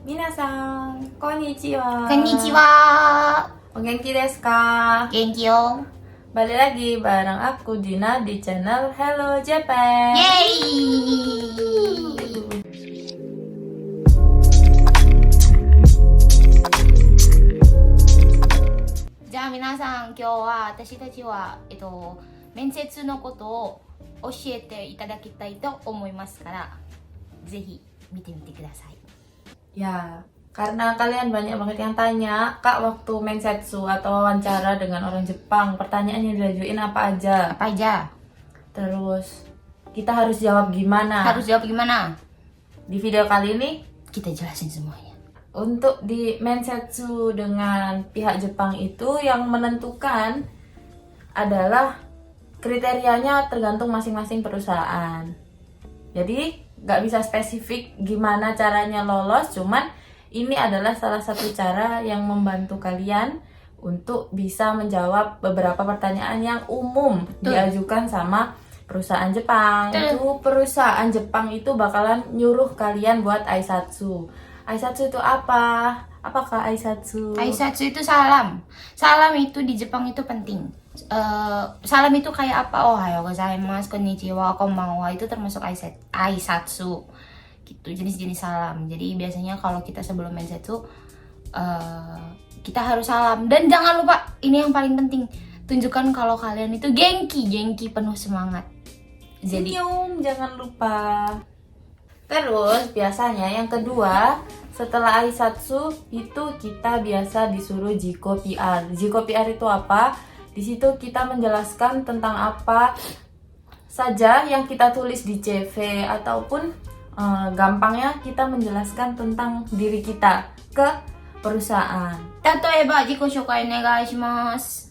Minasan, konnichiwa. Konnichiwa. O genki desu ka? Genki yo. Balik lagi bareng aku Dina di channel Hello Japan. Yeay. じゃあ皆さん、今日は私たちは面接のことを教えていただきたいと思いますから、ぜひ見てみてください。 Ya, karena kalian banyak banget yang tanya, Kak, waktu mensetsu atau wawancara dengan orang Jepang, pertanyaan yang diajuin apa aja? Apa aja? Terus kita harus jawab gimana? Harus jawab gimana? Di video kali ini Kita jelasin semuanya. untuk di mensetsu dengan pihak Jepang itu yang menentukan adalah kriterianya tergantung masing-masing perusahaan. Jadi nggak bisa spesifik gimana caranya lolos, cuman ini adalah salah satu cara yang membantu kalian untuk bisa menjawab beberapa pertanyaan yang umum diajukan sama perusahaan Jepang. Itu perusahaan Jepang itu bakalan nyuruh kalian buat aisatsu. Aisatsu itu apa? Apakah aisatsu? Aisatsu itu salam. Salam itu di Jepang itu penting. Salam itu kayak apa? Ohayo gozaimasu, konnichiwa, konbanwa, itu termasuk aisatsu. Gitu, jenis-jenis salam. Jadi biasanya kalau kita sebelum mensetsu kita harus salam. Dan jangan lupa, ini yang paling penting, tunjukkan kalau kalian itu genki penuh semangat. Jadi Senyum, jangan lupa. Terus biasanya yang kedua, setelah aisatsu itu kita biasa disuruh jiko PR. Jiko PR itu apa? Di situ kita menjelaskan tentang apa saja yang kita tulis di CV, ataupun gampangnya kita menjelaskan tentang diri kita ke perusahaan. 例えば自己紹介お願いします。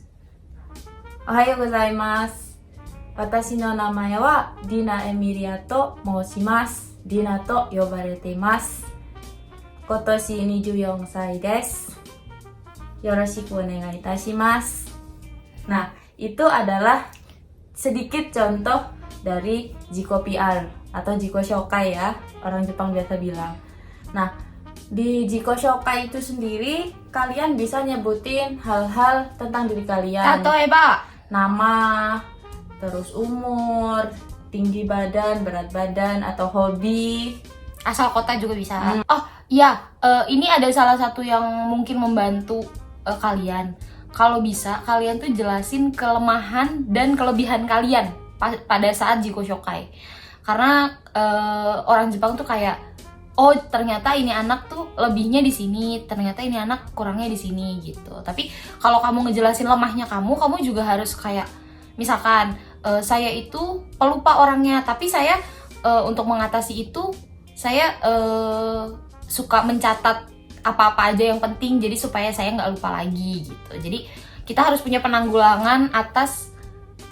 Ohayo gozaimasu. Watashi no namae wa Dina Emilia to moshimasu. Dina to yobarete imasu. Kotoshi 24 歳です. Yoroshiku onegai itashimasu. Nah, itu adalah sedikit contoh dari jiko PR atau jiko shokai ya, orang Jepang biasa bilang. Nah, di jiko shokai itu sendiri kalian bisa nyebutin hal-hal tentang diri kalian. 例えば Nama, terus umur, tinggi badan, berat badan, atau hobi. asal kota juga bisa. Oh iya, ini ada salah satu yang mungkin membantu kalian. Kalau bisa, kalian tuh jelasin kelemahan dan kelebihan kalian pada saat jiko shokai. Karena orang Jepang tuh kayak, oh ternyata ini anak tuh lebihnya di sini, ternyata ini anak kurangnya di sini gitu. Tapi kalau kamu ngejelasin lemahnya kamu juga harus kayak, misalkan saya itu pelupa orangnya, tapi saya untuk mengatasi itu saya suka mencatat apa-apa aja yang penting, jadi supaya saya nggak lupa lagi gitu. Jadi kita harus punya penanggulangan atas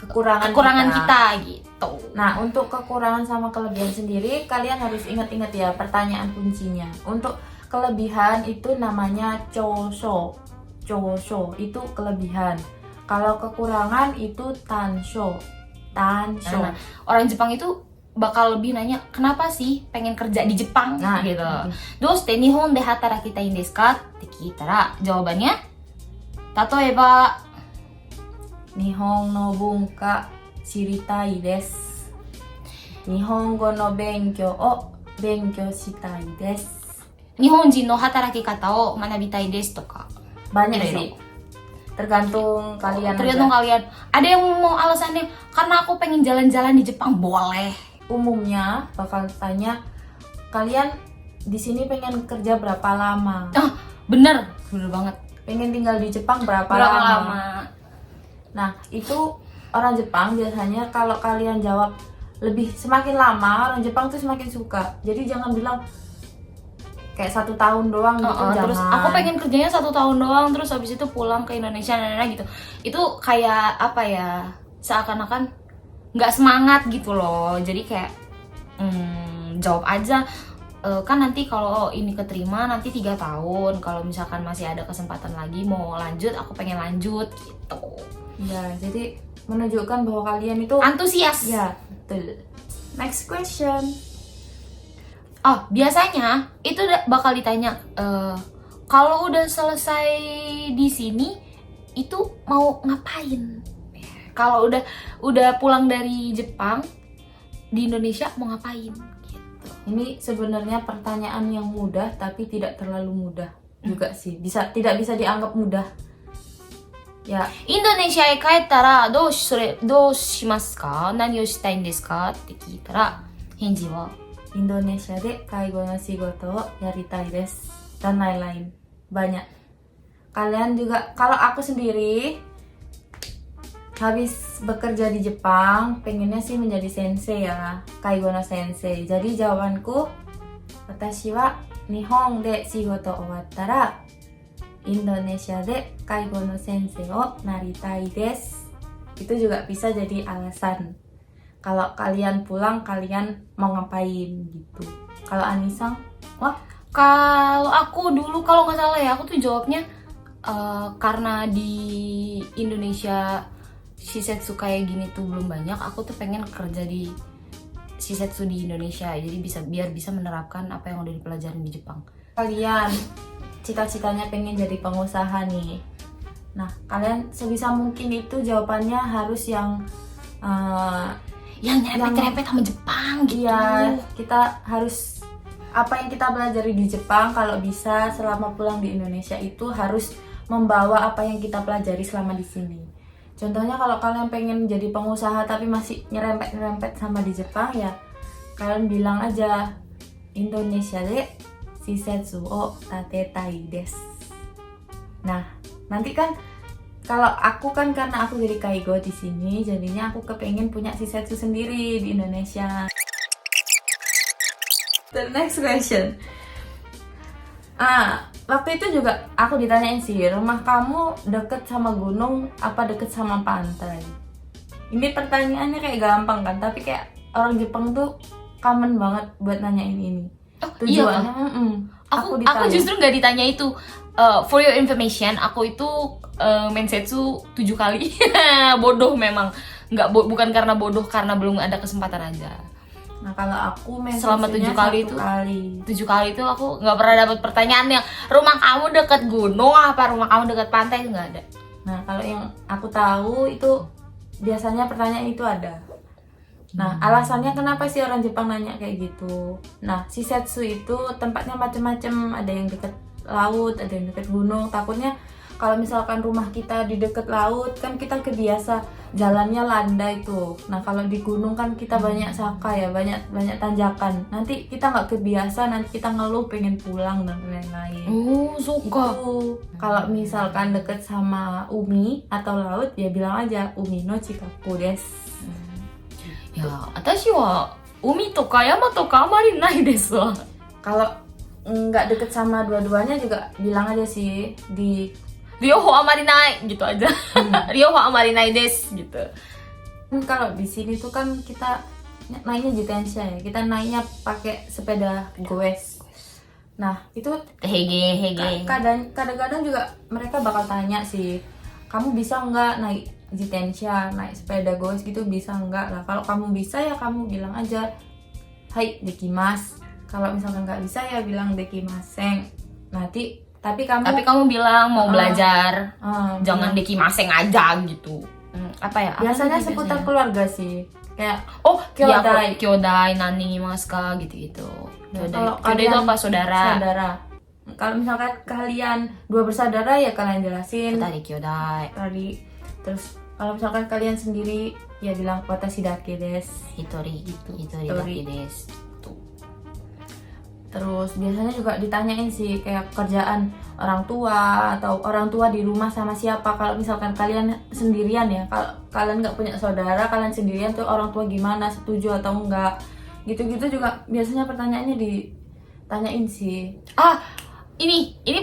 kekurangan kita gitu. Nah, untuk kekurangan sama kelebihan sendiri, kalian harus ingat-ingat ya pertanyaan kuncinya. Untuk kelebihan itu namanya chosho. Chosho itu kelebihan. Kalau kekurangan itu tansho. Tansho. Nah, orang Jepang itu bakal lebih nanya, kenapa sih pengen kerja di Jepang? Nah, gitu. Doste Nihon de hatarakitai desu ka?って聞いたら、jawabannya, 例えば Nihon no bunka shiritai desu. Nihongo no benkyou o benkyou shitai desu. 日本人の働き方を学びたいですとか。 Banyak Iya, sih. Tergantung kalian Tergantung aja. kalian. Ada yang mau alasannya, karena aku pengen jalan-jalan di Jepang, boleh. Umumnya bakal tanya, kalian di sini pengen kerja berapa lama? Bener banget. Pengen tinggal di Jepang berapa Berapa lama? lama? Nah, itu orang Jepang biasanya kalau kalian jawab lebih semakin lama, orang Jepang tuh semakin suka. Jadi jangan bilang kayak 1 tahun doang gitu, jangan. Terus aku pengen kerjanya 1 tahun doang, terus habis itu pulang ke Indonesia gitu. Itu kayak apa ya? Seakan-akan nggak semangat gitu loh. Jadi kayak jawab aja. Kan nanti kalau ini keterima nanti 3 tahun. Kalau misalkan masih ada kesempatan lagi mau lanjut, aku pengen lanjut gitu. Ya, jadi menunjukkan bahwa kalian itu Antusias. ya, betul. Next question. Oh, biasanya itu bakal ditanya kalau udah selesai di sini itu mau ngapain? Kalau udah pulang dari Jepang di Indonesia mau ngapain? Gitu. Ini sebenarnya pertanyaan yang mudah tapi tidak terlalu mudah juga sih. Tidak bisa dianggap mudah. Ya, インドネシアへ帰ったらどうしますか？何をしたいんですか？って聞いたら返事は Indonesia de kaigo no shigoto wo yaritai desu dan lain-lain. Banyak. Kalian juga, kalau aku sendiri habis bekerja di Jepang, pengennya sih menjadi sensei ya, kaigo no sensei. Jadi jawabanku, watashi wa Nihon de shigoto owattara Indonesia de kaigo no sensei o naritai desu. Itu juga bisa jadi alasan. Kalau kalian pulang, kalian mau ngapain gitu. Kalau Anisang, wah, kalau aku dulu kalau nggak salah ya aku tuh jawabnya karena di Indonesia shisetsu kayak gini tuh belum banyak, aku tuh pengen kerja di shisetsu di Indonesia, jadi biar bisa menerapkan apa yang udah dipelajarin di Jepang. kalian cita-citanya pengen jadi pengusaha nih. Nah, kalian sebisa mungkin itu jawabannya harus yang Yang nyerempet-nyerempet sama Jepang gitu. iya, kita harus apa yang kita pelajari di Jepang, kalau bisa selama pulang di Indonesia itu harus membawa apa yang kita pelajari selama di sini. Contohnya kalau kalian pengen jadi pengusaha tapi masih nyerempet-nyerempet sama di Jepang, ya kalian bilang aja Indonesia de shisetsu o tatetai desu. Nah, nanti kan kalau aku kan karena aku jadi kaigo di sini, jadinya aku kepengen punya shisetsu sendiri di Indonesia. The next question. Waktu itu juga aku ditanyain sih, rumah kamu deket sama gunung apa deket sama pantai? Ini pertanyaannya kayak gampang kan, tapi kayak orang Jepang tuh common banget buat nanyain ini. Iya, Tujuannya, aku ditanya. justru nggak ditanya itu. For your information, aku itu mensetsu 7 kali. Bodoh memang, bukan karena bodoh, karena belum ada kesempatan aja. Nah, kalau aku Selama 7 kali itu 1 kali. 7 kali itu aku nggak pernah dapat pertanyaan yang rumah kamu deket gunung apa rumah kamu deket pantai, itu nggak ada. Nah, kalau yang aku tahu itu biasanya pertanyaan itu ada. Nah, alasannya kenapa sih orang Jepang nanya kayak gitu? Nah, shisetsu itu tempatnya macam-macam, ada yang dekat laut, ada yang dekat gunung. Takutnya kalau misalkan rumah kita di dekat laut, kan kita kebiasa jalannya landai tuh. Nah, kalau di gunung kan kita banyak saka ya, banyak tanjakan. Nanti kita nggak kebiasa, nanti kita ngeluh pengen pulang dan lain-lain. Oh, suka. Itu kalau misalkan deket sama umi atau laut, ya bilang aja umi no chikaku desu. Ya, atashi wa umi toka yama toka amari nai desu. Kalau nggak deket sama dua-duanya juga bilang aja sih di Ryoho amari nai gitu aja. Ryoho amari nai desu gitu. Kalau di sini tuh kan kita naiknya jitensha ya, kita naiknya pakai sepeda goes. Nah, itu Hege. kadang-kadang juga mereka bakal tanya sih, kamu bisa nggak naik jitensha, naik sepeda goes gitu, bisa nggak? Lah kalau kamu bisa ya kamu bilang aja hai dekimasu. Kalau misalkan nggak bisa ya bilang dekimasen. Tapi kamu bilang mau belajar, jangan bilang. dekimaseng aja gitu. Apa ya? Biasanya Apa sih seputar biasanya? keluarga sih, kayak Kyodai. kyodai. Kyodai, nani imasu ka gitu-gitu. Nah, Kyodai. kalau Kyodai itu kalian apa? Saudara. Kalau misalkan kalian 2 bersaudara ya kalian jelasin Tadi kyodai. tadi. Terus kalau misalkan kalian sendiri ya bilang watashi dake desu. Hitori Hitori. dake desu. Tuh. Terus biasanya juga ditanyain sih kayak kerjaan orang tua atau orang tua di rumah sama siapa. Kalau misalkan kalian sendirian ya, kalau kalian nggak punya saudara, kalian sendirian tuh orang tua gimana, setuju atau enggak, gitu-gitu juga biasanya pertanyaannya ditanyain sih. Ini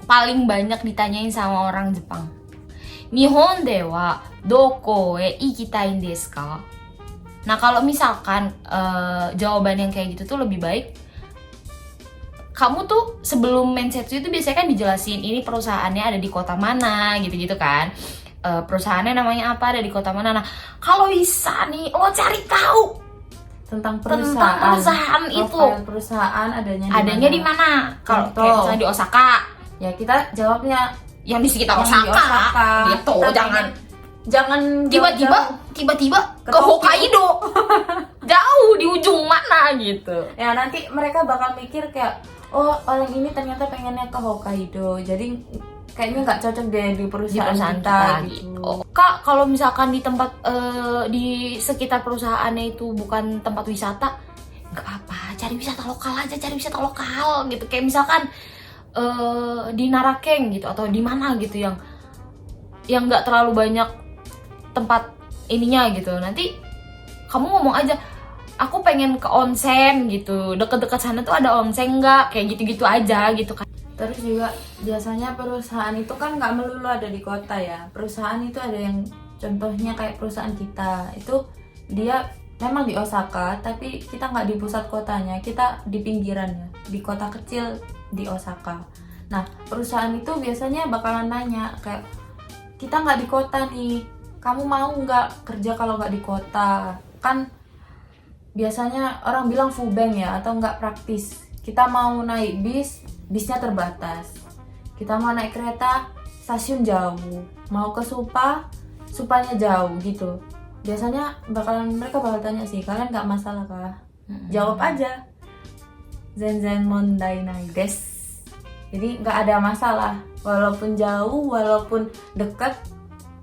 paling banyak ditanyain sama orang Jepang. Nihon de wa doko e ikitai desu ka? Nah, kalau misalkan jawaban yang kayak gitu tuh lebih baik kamu tuh sebelum mensetsu itu biasanya kan dijelasin ini perusahaannya ada di kota mana gitu-gitu kan. Perusahaannya namanya apa, ada di kota mana. Nah, kalau bisa nih lo cari tahu tentang perusahaan itu. Profil perusahaan Adanya di mana? Kalau Contoh. kayak misalnya di Osaka, Ya kita jawabnya yang di sekitar yang di Osaka. Gitu, Kita jangan tiba-tiba Ke ke Tokyo. Hokkaido. Jauh di ujung mana gitu. Ya nanti mereka bakal mikir kayak, oh orang ini ternyata pengennya ke Hokkaido, jadi kayaknya nggak cocok deh di perusahaan kita gitu. Oh, Kak, kalau misalkan di tempat di sekitar perusahaannya itu bukan tempat wisata, nggak apa-apa, cari wisata lokal aja, cari wisata lokal gitu. Kayak misalkan di Narakeng gitu atau di mana gitu yang nggak terlalu banyak tempat ininya gitu. Nanti kamu ngomong aja, aku pengen ke onsen gitu, deket-deket sana tuh ada onsen nggak, kayak gitu-gitu aja gitu kan. Terus juga biasanya perusahaan itu kan nggak melulu ada di kota ya. Perusahaan itu ada yang contohnya kayak perusahaan kita itu dia memang di Osaka, tapi kita nggak di pusat kotanya, kita di pinggirannya, di kota kecil di Osaka. Nah perusahaan itu biasanya bakalan nanya kayak, kita nggak di kota nih, kamu mau nggak kerja kalau nggak di kota? Kan biasanya orang bilang fubeng ya, atau nggak praktis. Kita mau naik bis, bisnya terbatas. Kita mau naik kereta, stasiun jauh. Mau ke Supa, Supanya jauh gitu. Biasanya mereka bakal tanya sih, kalian nggak masalah kah? Jawab aja, zenzen mondai nai desu. Jadi nggak ada masalah, walaupun jauh, walaupun dekat,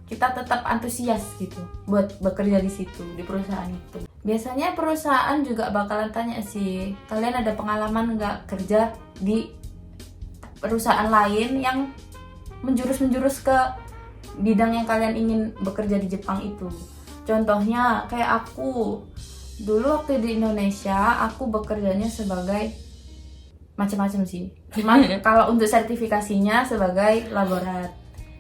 kita tetap antusias gitu buat bekerja di situ, di perusahaan itu. Biasanya perusahaan juga bakalan tanya sih, kalian ada pengalaman nggak kerja di perusahaan lain yang menjurus ke bidang yang kalian ingin bekerja di Jepang itu. Contohnya kayak aku dulu waktu di Indonesia, aku bekerjanya sebagai macam-macam sih. Cuman kalau untuk sertifikasinya sebagai laborat.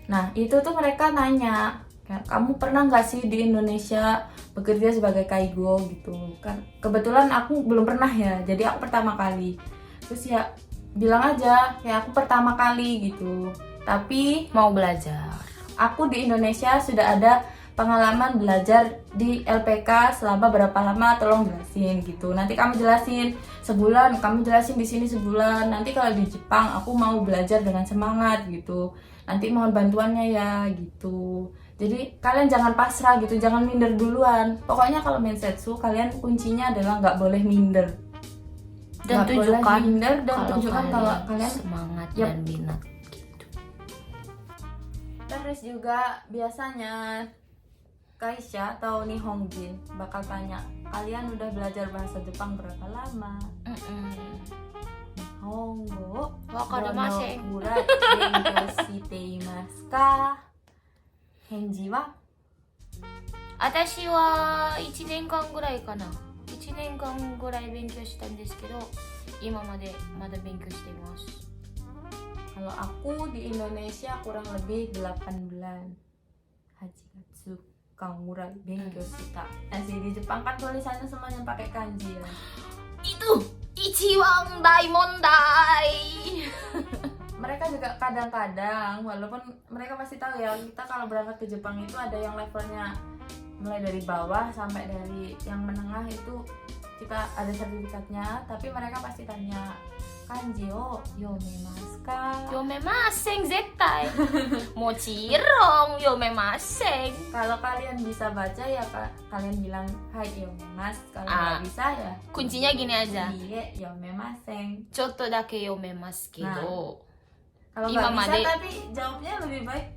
Nah itu tuh mereka nanya, kamu pernah nggak sih di Indonesia bekerja sebagai kaigo gitu kan? Kebetulan aku belum pernah ya, jadi aku pertama kali. Terus ya bilang aja kayak aku pertama kali gitu, tapi Mau belajar. aku di Indonesia sudah ada pengalaman belajar di LPK selama berapa lama, tolong jelasin gitu. Nanti kamu jelasin sebulan, kamu jelasin di sini sebulan. Nanti kalau di Jepang aku mau belajar dengan semangat gitu. Nanti mohon bantuannya ya gitu. Jadi kalian jangan pasrah gitu, jangan minder duluan. Pokoknya kalau mensetsu kalian kuncinya adalah nggak boleh minder. Dan Nggak boleh tunjukkan minder dan tunjukkan kalau kalian semangat Yap. dan minat. Terus juga biasanya Kaisha atau Nihonjin bakal tanya, kalian udah belajar bahasa Jepang berapa lama? Nihongo Wakarimasen. dono kurai benkyou shiteimasu ka? Henji wa? 私は1年間ぐらいかな。1年間ぐらい勉強したんですけど、今までまだ勉強しています。 Kalau aku di Indonesia kurang lebih 8 bulan. Hachigatsu kangurai benkyou shita. Asli di Jepang kan tulisannya semuanya pakai kanji ya. Itu ichiwan daimondai. Mereka juga kadang-kadang, walaupun mereka pasti tahu ya, kita kalau berangkat ke Jepang itu ada yang levelnya mulai dari bawah sampai dari yang menengah itu kita ada sertifikatnya, tapi mereka pasti tanya, kanji o yomemasu ka? Yomemasen zettai. Mochirong yomemasen. Kalau kalian bisa baca ya kalian bilang hai yomemas. Kalau nggak bisa ya Kuncinya gini aja. iye yomemasen. ちょっとだけ読めますけど。 Kalau nggak bisa Imamade. tapi jawabnya lebih baik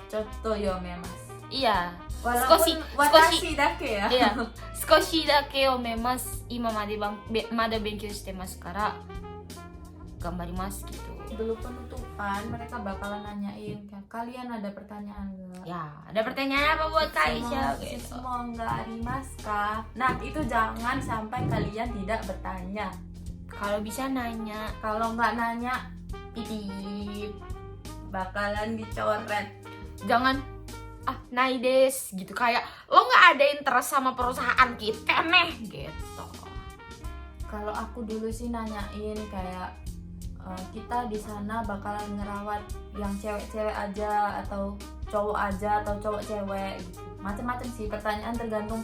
chotto yomemas. Iya. Walaupun watashi dake ya. いや、少しだけ読めます。今までまだ勉強してますから頑張りますgitu. Dulu penutupan mereka bakalan nanyain kayak, kalian ada pertanyaan nggak? Ya, ada pertanyaan apa buat Kaisha gitu. Semua nggak arimas kah? Nah itu jangan sampai kalian tidak bertanya. Kalau bisa nanya, Kalau nggak nanya, pipip, bakalan dicoret. jangan nai des gitu, kayak lo nggak ada interest sama perusahaan kita nih gitu. Kalau aku dulu sih nanyain kayak, kita di sana bakalan ngerawat yang cewek-cewek aja atau cowok aja atau cowok cewek gitu. Macam-macam sih pertanyaan, tergantung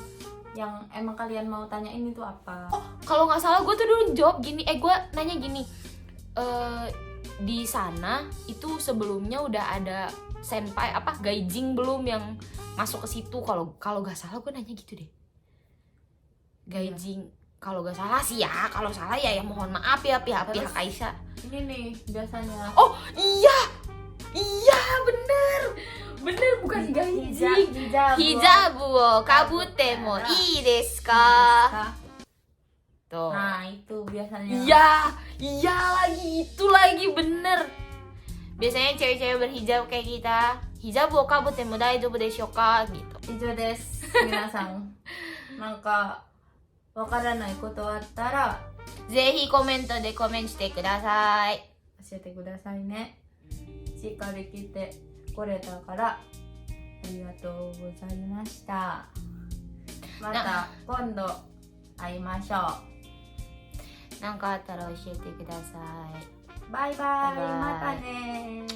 yang emang kalian mau tanyain itu apa? Kalau nggak salah gue tuh dulu jawab gini, gue nanya gini, di sana itu sebelumnya udah ada senpai apa gaijin belum yang masuk ke situ? Kalau nggak salah gue nanya gitu deh. Gaijin, kalau nggak salah sih ya, kalau salah ya mohon maaf ya pihak Aisyah. Ini nih biasanya. Oh iya bener bukan gaijin. Hijabu wo kabute mo ii desu ka? Tuh. Nah itu biasanya. Iya lagi, itu lagi bener. Biasanya cewek-cewek berhijab kayak kita, hijabu wo kabute mo daijoubu deshou ka? Gitu. 以上です皆さんなんかわからないことあったらぜひコメントでコメントしてください。教えてくださいね。しっかり来てこれたからありがとうございました。また今度会いましょう。なんかあったら教えてください。バイバイ。バイバイまたね。